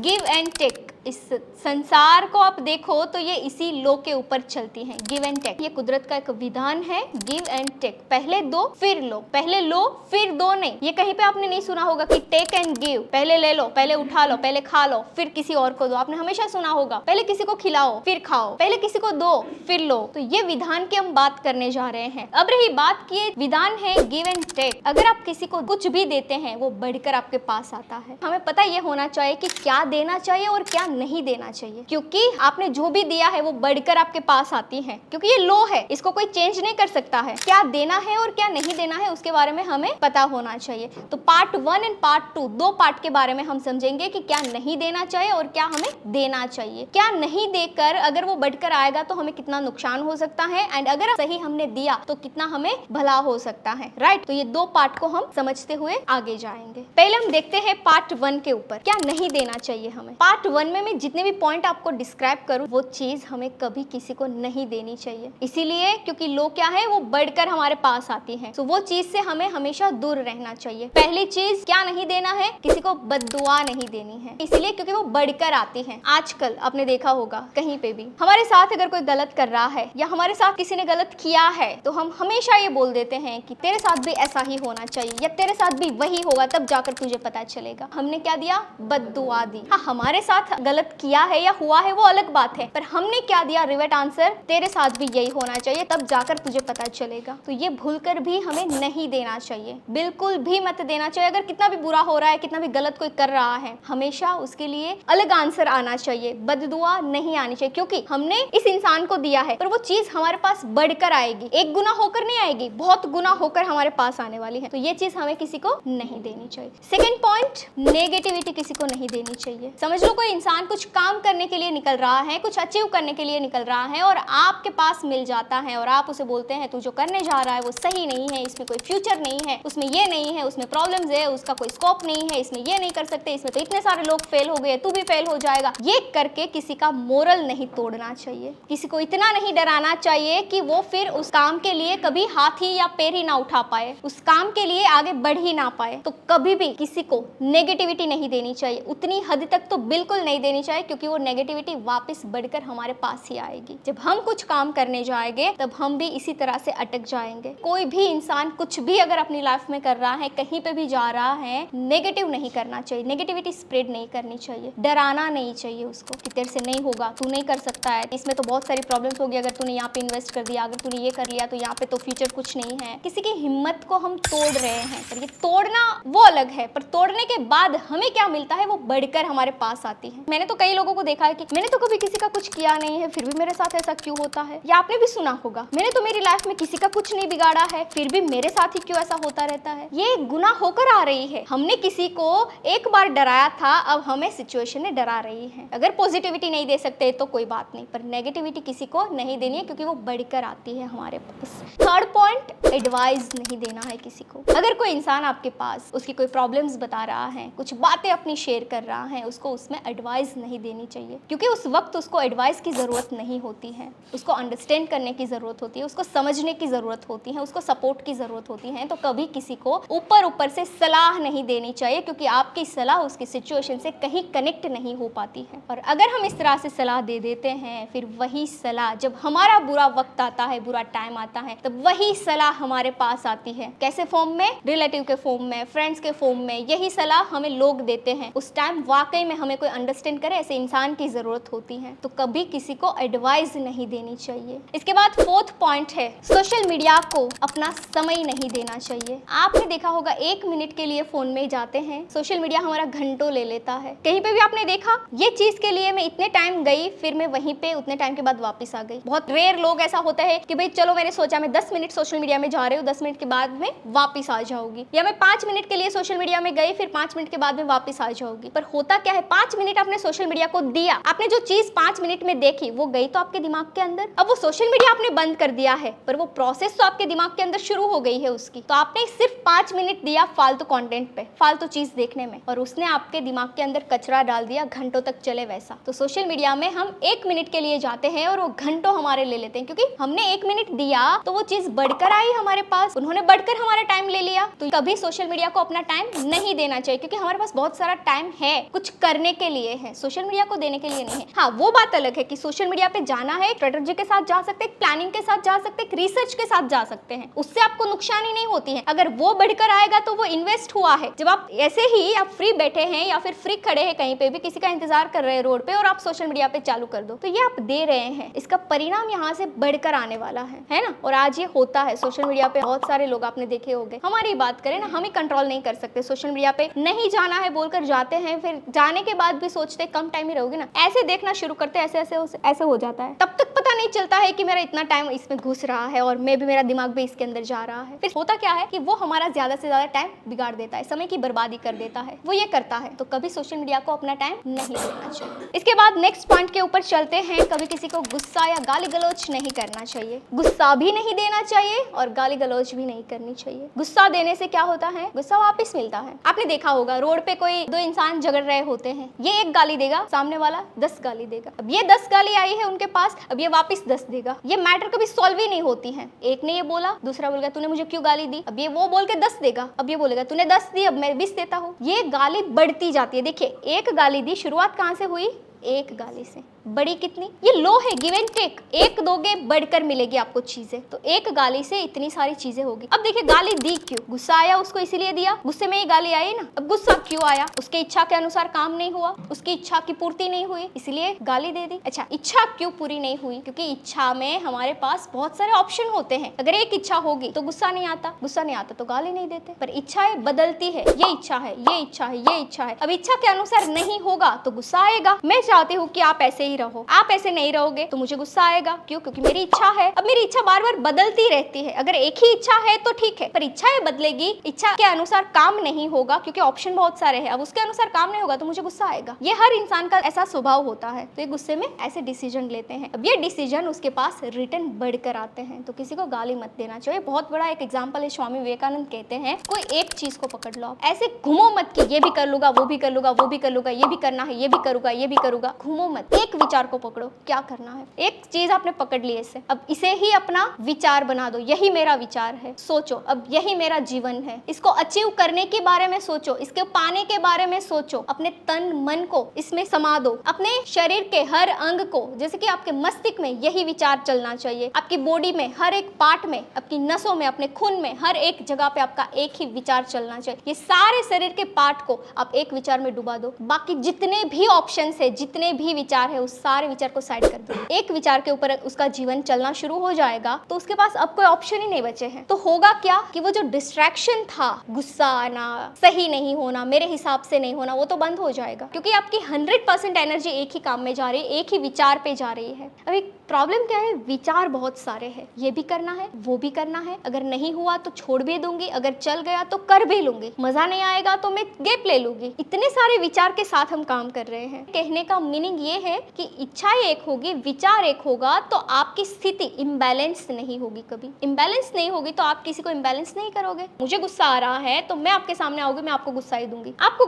Give and take, इस संसार को आप देखो तो ये इसी लॉ के ऊपर चलती है, गिव एंड टेक। ये कुदरत का एक विधान है, गिव एंड टेक, पहले दो फिर लो, पहले लो फिर दो नहीं। ये कहीं पे आपने नहीं सुना होगा कि टेक एंड गिव, पहले ले लो, पहले उठा लो, पहले खा लो, फिर किसी और को दो। आपने हमेशा सुना होगा पहले किसी को खिलाओ फिर खाओ, पहले किसी को दो फिर लो। तो ये विधान की हम बात करने जा रहे हैं। अब रही बात की विधान है गिव एंड टेक। अगर आप किसी को कुछ भी देते हैं वो बढ़कर आपके पास आता है। हमें पता ये होना चाहिए कि क्या देना चाहिए और क्या नहीं देना चाहिए, क्योंकि आपने जो भी दिया है वो बढ़कर आपके पास आती है, क्योंकि ये लॉ है, इसको कोई चेंज नहीं कर सकता है। क्या देना है और क्या नहीं देना है उसके बारे में हमें पता होना चाहिए। तो पार्ट 1 एंड पार्ट 2 दो पार्ट के बारे में हम समझेंगे कि क्या नहीं देना चाहिए और क्या हमें देना चाहिए। क्या नहीं देकर अगर वो बढ़कर आएगा तो हमें कितना नुकसान हो सकता है, एंड अगर सही हमने दिया तो कितना हमें भला हो सकता है, राइट। तो ये दो पार्ट को हम समझते हुए आगे जाएंगे। पहले हम देखते हैं पार्ट 1 के ऊपर, क्या नहीं देना चाहिए हमें। पार्ट 1 में मैं जितने भी पॉइंट आपको डिस्क्राइब करूं वो चीज हमें कभी किसी को नहीं देनी चाहिए, इसीलिए क्योंकि लोग क्या है वो बढ़कर हमारे पास आती है। तो वो चीज से हमें हमेशा दूर रहना चाहिए। पहली चीज क्या नहीं देना है, किसी को बद्दुआ नहीं देनी है, इसलिए क्योंकि वो बढ़कर आती है। आजकल आपने देखा होगा कहीं पे भी हमारे साथ अगर कोई गलत कर रहा है या हमारे साथ किसी ने गलत किया है तो हम हमेशा ये बोल देते हैं कि तेरे साथ भी ऐसा ही होना चाहिए या तेरे साथ भी वही होगा, तब जाकर तुझे पता चलेगा। हमने क्या दिया, बद्दुआ दी। हाँ, हमारे साथ गलत किया है या हुआ है वो अलग बात है, पर हमने क्या दिया, रिवर्ट आंसर, तेरे साथ भी यही होना चाहिए तब जाकर तुझे पता चलेगा। तो ये भूलकर भी हमें नहीं देना चाहिए, बिल्कुल भी मत देना चाहिए। अगर कितना भी बुरा हो रहा है, कितना भी गलत कोई कर रहा है, हमेशा उसके लिए अलग आंसर आना चाहिए, बद्दुआ नहीं आनी चाहिए, क्योंकि हमने इस इंसान को दिया है पर वो चीज हमारे पास बढ़कर आएगी, एक गुना होकर नहीं आएगी, बहुत गुना होकर हमारे पास आने वाली है। तो ये चीज हमें किसी को नहीं देनी चाहिए। सेकेंड पॉइंट, नेगेटिविटी किसी को नहीं देनी चाहिए। समझ लो कोई इंसान कुछ काम करने के लिए निकल रहा है, कुछ अचीव करने के लिए निकल रहा है और आपके पास मिल जाता है और आप उसे बोलते हैं तू जो करने जा रहा है वो सही नहीं है, इसमें कोई फ्यूचर नहीं है, उसमें ये नहीं है, उसमें प्रॉब्लम्स है, उसका कोई स्कोप नहीं है, इसमें ये नहीं कर सकते, इसमें तो इतने सारे लोग फेल हो गए, तू भी फेल हो जाएगा। ये करके किसी का मोरल नहीं तोड़ना चाहिए, किसी को इतना नहीं डराना चाहिए कि वो फिर उस काम के लिए कभी हाथ ही या पैर ही ना उठा पाए, उस काम के लिए आगे बढ़ ही ना पाए। तो कभी भी किसी को नेगेटिविटी नहीं देनी चाहिए, उतनी हद तक तो बिल्कुल नहीं देनी चाहिए, क्योंकि वो नेगेटिविटी वापस बढ़कर हमारे पास ही आएगी। जब हम कुछ काम करने जाएंगे तब हम भी इसी तरह से अटक जाएंगे। कोई भी इंसान कुछ भी अगर अपनी लाइफ में कर रहा है, कहीं पे भी जा रहा है, नेगेटिव नहीं करना चाहिए, नेगेटिविटी स्प्रेड नहीं करनी चाहिए, डराना नहीं चाहिए उसको कि तेरे से नहीं होगा, तू नहीं कर सकता है, इसमें तो बहुत सारी प्रॉब्लम्स होगी, अगर तूने यहाँ पे इन्वेस्ट कर दिया, अगर तूने ये कर लिया तो यहाँ पे तो फ्यूचर कुछ नहीं है। किसी की हिम्मत को हम तोड़ रहे हैं, पर ये तोड़ना वो अलग है, पर तोड़ने के बाद हमें क्या मिलता है वो बढ़कर हमारे पास आती है। मैंने तो कई लोगों को देखा है कि मैंने तो कभी किसी का कुछ किया नहीं है फिर भी मेरे साथ ऐसा क्यों होता है, या आपने भी सुना होगा मैंने तो मेरी लाइफ में किसी का कुछ नहीं बिगाड़ा है फिर भी मेरे साथ ही क्यों ऐसा होता रहता है। ये गुनाह होकर आ रही है, हमने किसी को एक बार डराया था, अब हमें सिचुएशन ने डरा रही है। अगर पॉजिटिविटी नहीं दे सकते तो कोई बात नहीं, पर नेगेटिविटी किसी को नहीं देनी है, क्योंकि वो बढ़कर आती है हमारे पास। थर्ड पॉइंट, एडवाइस नहीं देना है किसी को। अगर कोई इंसान आपके पास उसकी कोई प्रॉब्लम्स बता रहा है, कुछ बातें अपनी शेयर कर रहा है, उसको उसमें एडवाइस नहीं देनी चाहिए, क्योंकि उस वक्त उसको एडवाइस की जरूरत नहीं होती है, उसको अंडरस्टैंड करने की जरूरत होती है, उसको समझने की जरूरत होती है, उसको सपोर्ट की जरूरत होती है। तो कभी किसी को ऊपर से सलाह नहीं देनी चाहिए, क्योंकि आपकी सलाह उसकी सिचुएशन से कहीं कनेक्ट नहीं हो पाती है। और अगर हम इस तरह से सलाह दे देते हैं, फिर वही सलाह जब हमारा बुरा वक्त आता है, बुरा टाइम आता है, तब वही सलाह हमारे पास आती है। कैसे फॉर्म में, रिलेटिव के फॉर्म में, फ्रेंड्स के फॉर्म में। यही सलाह हमें लोग देते हैं। उस टाइम वाकई में हमें कोई अंडरस्टैंड करे ऐसे इंसान की जरूरत होती है। तो कभी किसी को एडवाइस नहीं देनी चाहिए। इसके बाद फोर्थ पॉइंट है, सोशल मीडिया को अपना समय नहीं देना चाहिए। आपने देखा होगा 1 मिनट के लिए फोन में जाते हैं, सोशल मीडिया हमारा घंटों ले लेता है। कहीं पे भी आपने देखा, ये चीज के लिए मैं इतने टाइम गई, फिर मैं वहीं पे उतने टाइम के बाद वापस आ गई। बहुत रेयर लोग ऐसा होता है कि भाई चलो मैंने सोचा मैं 10 मिनट सोशल मीडिया में जा रही हूँ, 10 मिनट के बाद में वापस आ जाऊंगी, या मैं 5 मिनट के लिए सोशल मीडिया में गई, फिर 5 मिनट के बाद में वापस आ जाऊंगी। पर होता क्या है, 5 मिनट आपने सोशल मीडिया को दिया, आपने जो चीज 5 मिनट में देखी वो गई तो आपके दिमाग के अंदर। अब वो सोशल मीडिया आपने बंद कर दिया है, पर वो प्रोसेस तो आपके दिमाग के अंदर शुरू हो गई है उसकी। तो आपने सिर्फ 5 मिनट दिया फालतू कंटेंट पे, फालतू चीज देखने में, और उसने आपके दिमाग के अंदर कचरा डाल दिया, घंटों तक चले वैसा। तो सोशल मीडिया में हम 1 मिनट के लिए जाते हैं और वो घंटों हमारे ले लेते हैं, क्योंकि हमने 1 मिनट दिया तो वो चीज बढ़कर आई हमारे पास, उन्होंने बढ़कर हमारा टाइम ले लिया। तो कभी सोशल मीडिया को अपना टाइम नहीं देना चाहिए, क्योंकि हमारे पास बहुत सारा टाइम है, कुछ करने के लिए है। हैं, सोशल मीडिया को देने के लिए नहीं है। हाँ, वो बात अलग है कि सोशल मीडिया पे जाना है, स्ट्रेटजी के साथ जा सकते हैं, प्लानिंग के साथ जा सकते हैं, रिसर्च के साथ जा सकते हैं, उससे आपको नुकसानी नहीं होती है। अगर वो बढ़कर आएगा तो वो इन्वेस्ट हुआ है। जब आप ऐसे ही आप फ्री बैठे हैं या फिर फ्री खड़े हैं कहीं पे भी, किसी का इंतजार कर रहे हैं रोड पे, और आप सोशल मीडिया पे चालू कर दो, तो ये आप दे रहे हैं, इसका परिणाम यहाँ से बढ़कर आने वाला है ना। और आज ये होता है सोशल मीडिया पे, बहुत सारे लोग आपने देखे होंगे। हमारी बात करें ना, हम ही कंट्रोल नहीं कर सकते, सोशल मीडिया पे नहीं जाना है बोलकर जाते हैं, फिर जाने के बाद भी सोचते कम टाइम ही रहोगे ना, ऐसे देखना शुरू करते हैं, ऐसे हो जाता है। तब तक पता नहीं चलता है कि मेरा इतना टाइम इसमें घुस रहा है और मेरा दिमाग भी इसके अंदर जा रहा है। फिर होता क्या है कि वो हमारा ज्यादा से ज्यादा टाइम बिगाड़ देता है, समय की बर्बादी कर देता है, वो ये करता है। तो कभी सोशल मीडिया को अपना टाइम नहीं देना चाहिए। इसके बाद नेक्स्ट पॉइंट के ऊपर चलते हैं। कभी किसी को गुस्सा या गाली गलौज नहीं करना चाहिए। गुस्सा भी नहीं देना चाहिए और गाली गलौज भी नहीं करनी चाहिए। गुस्सा देने से क्या होता है, गुस्सा वापस मिलता है। आपने देखा होगा रोड पे कोई दो इंसान झगड़ रहे होते हैं, ये एक गाली देगा, सामने वाला 10 गाली देगा। अब ये 10 गाली आई है उनके पास, अब ये वापस 10 देगा। ये मैटर कभी सॉल्व ही नहीं होती है। एक ने ये बोला, दूसरा बोलेगा तूने मुझे क्यों गाली दी, अब ये वो बोल के 10 देगा, अब ये बोलेगा तूने 10 दी, अब मैं 20 देता हूँ। ये गाली बढ़ती जाती है। देखिए, एक गाली दी, शुरुआत कहाँ से हुई, एक गाली से। बड़ी कितनी, ये लो है, गिव एंड टेक, एक दोगे बढ़कर मिलेगी आपको चीजें। तो एक गाली से इतनी सारी चीजें होगी। अब देखिए, गाली दी क्यों, गुस्सा आया उसको इसीलिए दिया, गुस्से में ही गाली आई ना। अब गुस्सा क्यों आया, उसके इच्छा के अनुसार काम नहीं हुआ, उसकी इच्छा की पूर्ति नहीं हुई, इसलिए गाली दे दी। अच्छा, इच्छा क्यों पूरी नहीं हुई, क्योंकि इच्छा में हमारे पास बहुत सारे ऑप्शन होते हैं। अगर एक इच्छा होगी तो गुस्सा नहीं आता, गुस्सा नहीं आता तो गाली नहीं देते। पर इच्छाएं बदलती है, ये इच्छा है, ये इच्छा है, ये इच्छा है। अब इच्छा के अनुसार नहीं होगा तो गुस्सा आएगा। मैं चाहती हूँ कि आप ऐसे ही रहो, आप ऐसे नहीं रहोगे तो मुझे गुस्सा आएगा। क्यों, क्योंकि मेरी इच्छा है। अब मेरी इच्छा बार बार बदलती रहती है। अगर एक ही इच्छा है तो ठीक है, पर इच्छाएं बदलेगी, इच्छा के अनुसार काम नहीं होगा, क्योंकि ऑप्शन बहुत सारे हैं। अब उसके अनुसार काम नहीं होगा तो मुझे गुस्सा आएगा। ये हर इंसान का ऐसा स्वभाव होता है। तो ये गुस्से में ऐसे डिसीजन लेते हैं। अब ये डिसीजन उसके पास रिटर्न बढ़कर आते हैं। तो किसी को गाली मत देना चाहिए। बहुत बड़ा एक एग्जाम्पल है, स्वामी विवेकानंद कहते हैं, कोई एक चीज को पकड़ लो, ऐसे घूमो मत कि ये भी कर लूंगा, वो भी कर लूंगा, वो भी कर लूंगा, ये भी करना है, ये भी करूंगा, ये भी करूंगा। घूमो मत, एक विचार को पकड़ो, क्या करना है। एक चीज आपने पकड़ ली इससे, अब इसे ही अपना विचार बना दो। यही मेरा विचार है, सोचो, अब यही मेरा जीवन है। इसको अचीव करने के बारे में सोचो, इसके पाने के बारे में सोचो। अपने तन मन को इसमें समा दो, अपने शरीर के हर अंग को, जैसे कि आपके मस्तिष्क में यही विचार चलना चाहिए, आपकी बॉडी में हर एक पार्ट में, आपकी नसों में, अपने खून में, हर एक जगह पे आपका एक ही विचार चलना चाहिए। ये सारे शरीर के पार्ट को आप एक विचार में डुबा दो। बाकी जितने भी ऑप्शन है, जितने भी विचार है, उस सारे विचार को साइड कर दो। एक विचार के ऊपर उसका जीवन चलना शुरू हो जाएगा तो उसके पास अब कोई ऑप्शन ही नहीं बचे हैं। तो होगा क्या कि वो जो डिस्ट्रैक्शन था, गुस्सा आना, सही नहीं होना, मेरे हिसाब से नहीं होना, वो तो बंद हो जाएगा, क्योंकि आपकी 100% एनर्जी एक ही काम में जा रही है, एक ही विचार पे जा रही है। अभी प्रॉब्लम क्या है, विचार बहुत सारे हैं, ये भी करना है, वो भी करना है। अगर नहीं हुआ तो छोड़ भी दूंगी, अगर चल गया तो कर भी लूंगी, मजा नहीं आएगा तो मैं गैप ले लूंगी। इतने सारे विचार के साथ हम काम कर रहे हैं। कहने का मीनिंग ये है कि इच्छा एक होगी, विचार एक होगा, तो आपकी स्थिति इम्बैलेंस नहीं होगी। कभी इम्बैलेंस नहीं होगी तो आप किसी को इम्बैलेंस नहीं करोगे। मुझे गुस्सा आ रहा है तो मैं आपके सामने आऊंगी, मैं आपको गुस्सा ही दूंगी। आपको